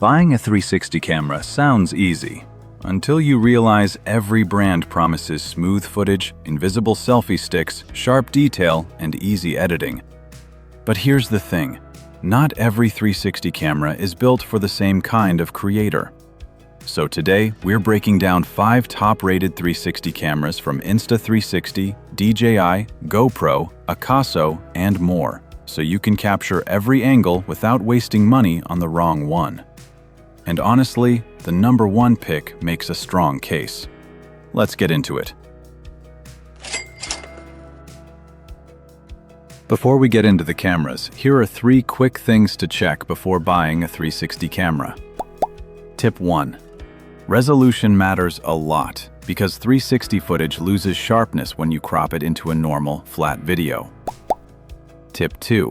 Buying a 360 camera sounds easy, until you realize every brand promises smooth footage, invisible selfie sticks, sharp detail, and easy editing. But here's the thing, not every 360 camera is built for the same kind of creator. So today, we're breaking down 5 top-rated 360 cameras from Insta360, DJI, GoPro, AKASO, and more, so you can capture every angle without wasting money on the wrong one. And honestly, the number one pick makes a strong case. Let's get into it. Before we get into the cameras, here are 3 quick things to check before buying a 360 camera. Tip 1. Resolution matters a lot, because 360 footage loses sharpness when you crop it into a normal, flat video. Tip 2.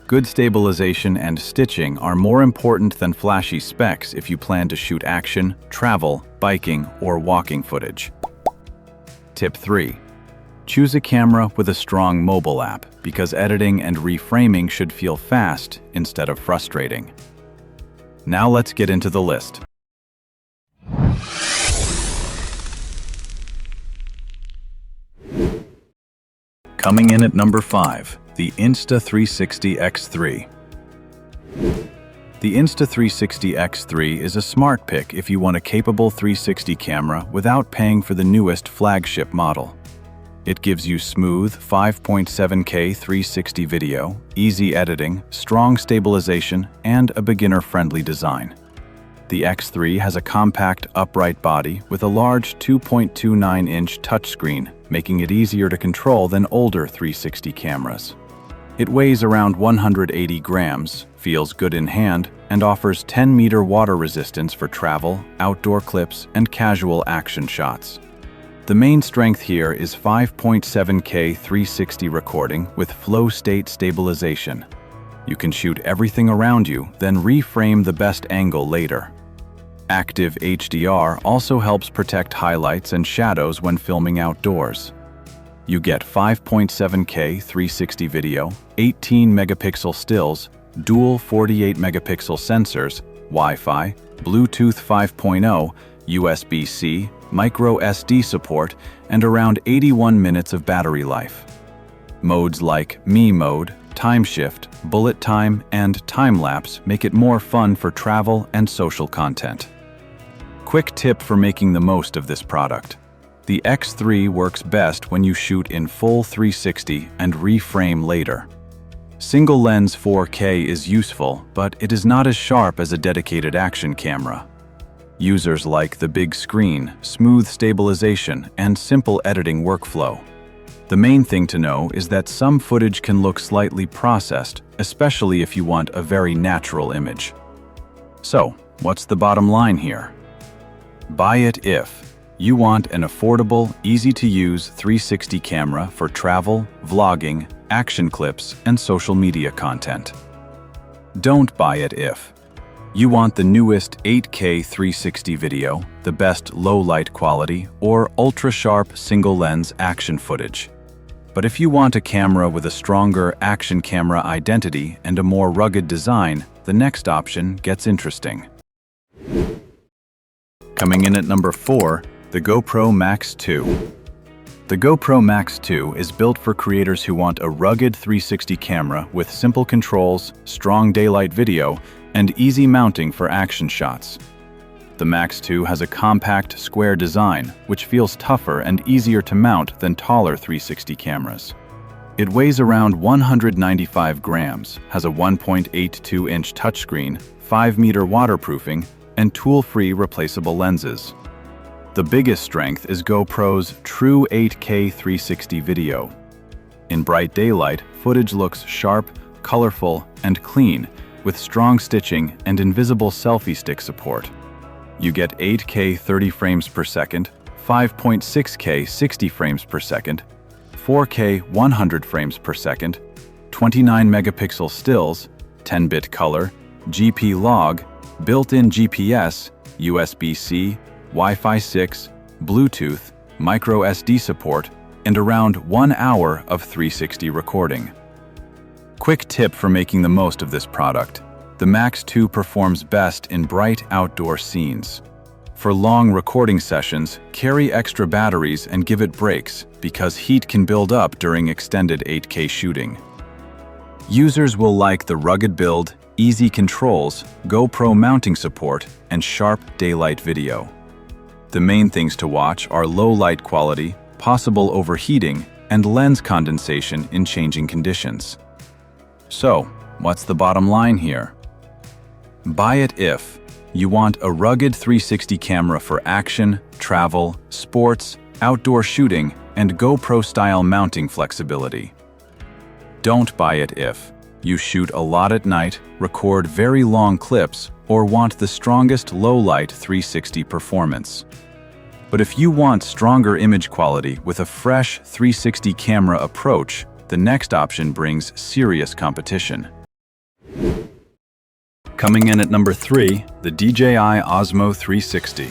Good stabilization and stitching are more important than flashy specs if you plan to shoot action, travel, biking, or walking footage. Tip 3. Choose a camera with a strong mobile app, because editing and reframing should feel fast instead of frustrating. Now let's get into the list. Coming in at number 5. The Insta360 X3. The Insta360 X3 is a smart pick if you want a capable 360 camera without paying for the newest flagship model. It gives you smooth 5.7K 360 video, easy editing, strong stabilization, and a beginner-friendly design. The X3 has a compact, upright body with a large 2.29-inch touchscreen, making it easier to control than older 360 cameras. It weighs around 180 grams, feels good in hand, and offers 10-meter water resistance for travel, outdoor clips, and casual action shots. The main strength here is 5.7K 360 recording with flow state stabilization. You can shoot everything around you, then reframe the best angle later. Active HDR also helps protect highlights and shadows when filming outdoors. You get 5.7K 360 video, 18 megapixel stills, dual 48 megapixel sensors, Wi-Fi, Bluetooth 5.0, USB-C, micro SD support, and around 81 minutes of battery life. Modes like Me Mode, Time Shift, Bullet Time, and Time Lapse make it more fun for travel and social content. Quick tip for making the most of this product. The X3 works best when you shoot in full 360 and reframe later. Single lens 4K is useful, but it is not as sharp as a dedicated action camera. Users like the big screen, smooth stabilization, and simple editing workflow. The main thing to know is that some footage can look slightly processed, especially if you want a very natural image. So, what's the bottom line here? Buy it if you want an affordable, easy-to-use 360 camera for travel, vlogging, action clips, and social media content. Don't buy it if you want the newest 8K 360 video, the best low-light quality, or ultra-sharp single-lens action footage. But if you want a camera with a stronger action camera identity and a more rugged design, the next option gets interesting. Coming in at number 4, the GoPro Max 2. The GoPro Max 2 is built for creators who want a rugged 360 camera with simple controls, strong daylight video, and easy mounting for action shots. The Max 2 has a compact, square design, which feels tougher and easier to mount than taller 360 cameras. It weighs around 195 grams, has a 1.82-inch touchscreen, 5-meter waterproofing, and tool-free replaceable lenses. The biggest strength is GoPro's true 8K 360 video. In bright daylight, footage looks sharp, colorful, and clean, with strong stitching and invisible selfie stick support. You get 8K 30 frames per second, 5.6K 60 frames per second, 4K 100 frames per second, 29 megapixel stills, 10-bit color, GP log, built-in GPS, USB-C, Wi-Fi 6, Bluetooth, micro SD support, and around 1 hour of 360 recording. Quick tip for making the most of this product. The Max 2 performs best in bright outdoor scenes. For long recording sessions, carry extra batteries and give it breaks because heat can build up during extended 8K shooting. Users will like the rugged build, easy controls, GoPro mounting support, and sharp daylight video. The main things to watch are low light quality, possible overheating, and lens condensation in changing conditions. So, what's the bottom line here? Buy it if you want a rugged 360 camera for action, travel, sports, outdoor shooting, and GoPro-style mounting flexibility. Don't buy it if you shoot a lot at night, record very long clips, or want the strongest low-light 360 performance. But if you want stronger image quality with a fresh 360 camera approach, the next option brings serious competition. Coming in at number 3, the DJI Osmo 360.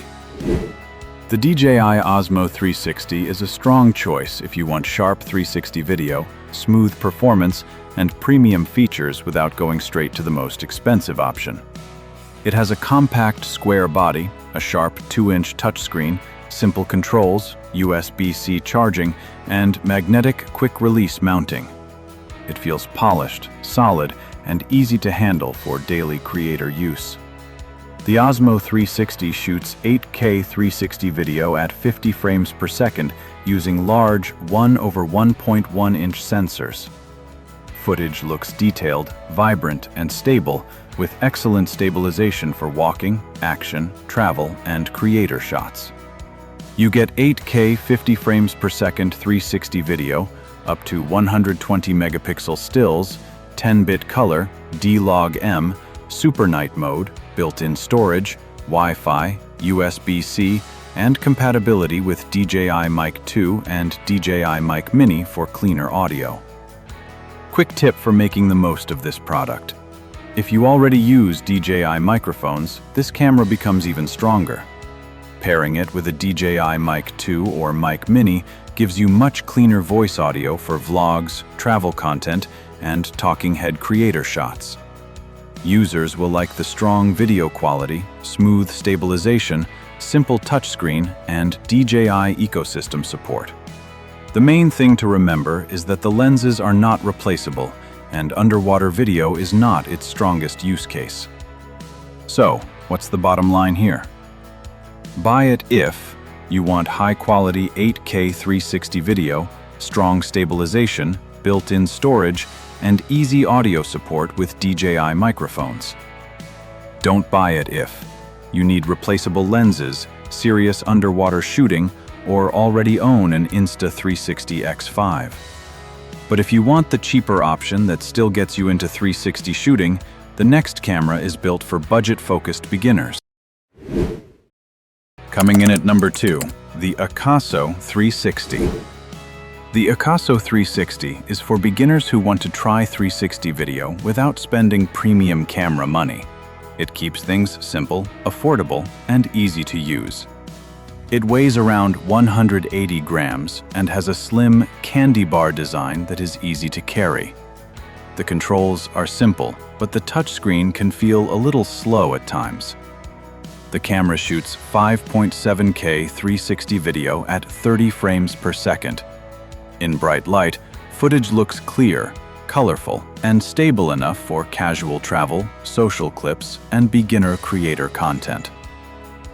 The DJI Osmo 360 is a strong choice if you want sharp 360 video, smooth performance, and premium features without going straight to the most expensive option. It has a compact square body, a sharp 2-inch touchscreen, simple controls, USB-C charging, and magnetic quick-release mounting. It feels polished, solid, and easy to handle for daily creator use. The Osmo 360 shoots 8K 360 video at 50 frames per second using large 1/1.1-inch sensors. Footage looks detailed, vibrant, and stable, with excellent stabilization for walking, action, travel, and creator shots. You get 8K 50 frames per second 360 video, up to 120 megapixel stills, 10-bit color, D-Log-M, Super Night mode, built-in storage, Wi-Fi, USB-C, and compatibility with DJI Mic 2 and DJI Mic Mini for cleaner audio. Quick tip for making the most of this product. If you already use DJI microphones, this camera becomes even stronger. Pairing it with a DJI Mic 2 or Mic Mini gives you much cleaner voice audio for vlogs, travel content, and talking head creator shots. Users will like the strong video quality, smooth stabilization, simple touchscreen, and DJI ecosystem support. The main thing to remember is that the lenses are not replaceable, and underwater video is not its strongest use case. So, what's the bottom line here? Buy it if you want high-quality 8K 360 video, strong stabilization, built-in storage, and easy audio support with DJI microphones. Don't buy it if you need replaceable lenses, serious underwater shooting, or already own an Insta360 X5. But if you want the cheaper option that still gets you into 360 shooting, the next camera is built for budget-focused beginners. Coming in at number 2, the AKASO 360. The AKASO 360 is for beginners who want to try 360 video without spending premium camera money. It keeps things simple, affordable, and easy to use. It weighs around 180 grams and has a slim candy bar design that is easy to carry. The controls are simple, but the touchscreen can feel a little slow at times. The camera shoots 5.7K 360 video at 30 frames per second. In bright light, footage looks clear, colorful, and stable enough for casual travel, social clips, and beginner creator content.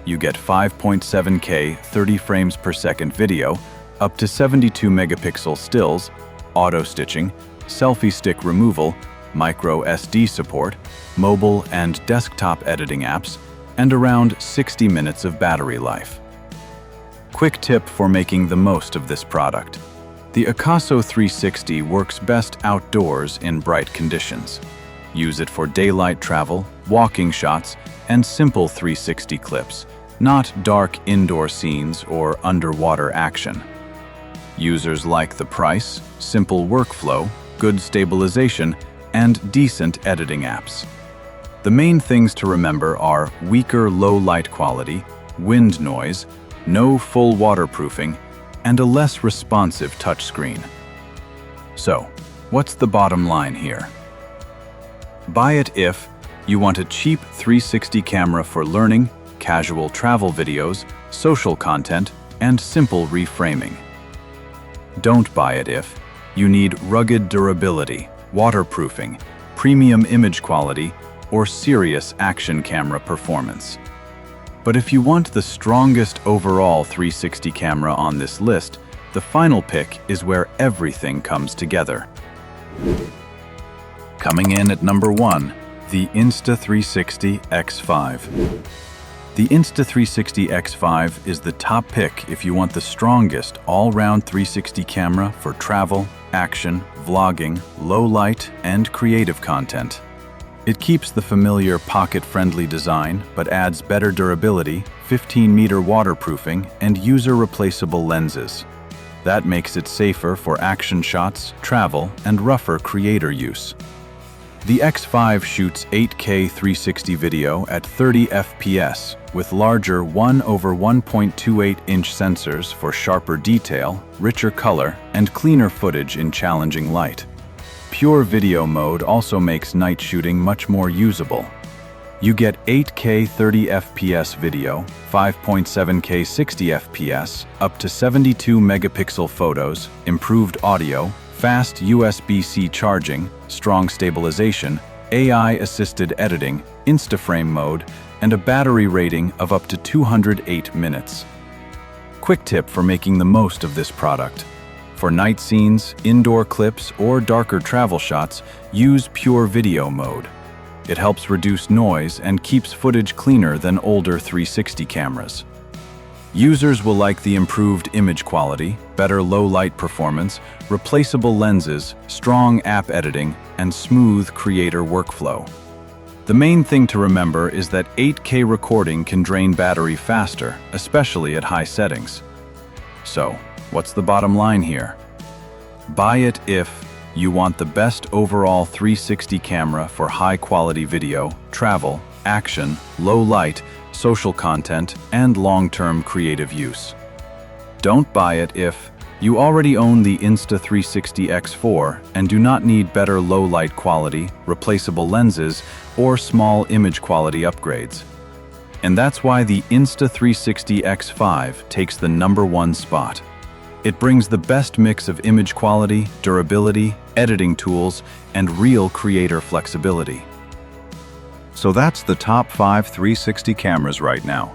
You get 5.7K 30 frames per second video, up to 72 megapixel stills, auto stitching, selfie stick removal, micro SD support, mobile and desktop editing apps, and around 60 minutes of battery life. Quick tip for making the most of this product. The AKASO 360 works best outdoors in bright conditions. Use it for daylight travel, walking shots, and simple 360 clips, not dark indoor scenes or underwater action. Users like the price, simple workflow, good stabilization, and decent editing apps. The main things to remember are weaker low light quality, wind noise, no full waterproofing, and a less responsive touchscreen. So, what's the bottom line here? Buy it if You want a cheap 360 camera for learning, casual travel videos, social content, and simple reframing. Don't buy it if you need rugged durability, waterproofing, premium image quality, or serious action camera performance. But if you want the strongest overall 360 camera on this list, the final pick is where everything comes together. Coming in at number 1, the Insta360 X5. The Insta360 X5 is the top pick if you want the strongest all-round 360 camera for travel, action, vlogging, low light, and creative content. It keeps the familiar pocket-friendly design, but adds better durability, 15-meter waterproofing, and user-replaceable lenses. That makes it safer for action shots, travel, and rougher creator use. The X5 shoots 8K 360 video at 30 FPS with larger 1/1.28-inch sensors for sharper detail, richer color, and cleaner footage in challenging light. Pure video mode also makes night shooting much more usable. You get 8K 30 FPS video, 5.7K 60 FPS, up to 72 megapixel photos, improved audio, fast USB-C charging, strong stabilization, AI-assisted editing, Instaframe mode, and a battery rating of up to 208 minutes. Quick tip for making the most of this product. For night scenes, indoor clips, or darker travel shots, use pure video mode. It helps reduce noise and keeps footage cleaner than older 360 cameras. Users will like the improved image quality, better low-light performance, replaceable lenses, strong app editing, and smooth creator workflow. The main thing to remember is that 8K recording can drain battery faster, especially at high settings. So, what's the bottom line here? Buy it if you want the best overall 360 camera for high-quality video, travel, action, low light, social content, and long-term creative use. Don't buy it if you already own the Insta360 X4 and do not need better low-light quality, replaceable lenses, or small image quality upgrades. And that's why the Insta360 X5 takes the #1 spot. It brings the best mix of image quality, durability, editing tools, and real creator flexibility. So that's the top 5 360 cameras right now.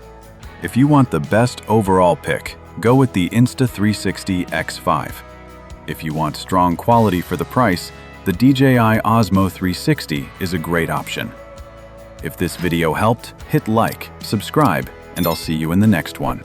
If you want the best overall pick, go with the Insta360 X5. If you want strong quality for the price, the DJI Osmo 360 is a great option. If this video helped, hit like, subscribe, and I'll see you in the next one.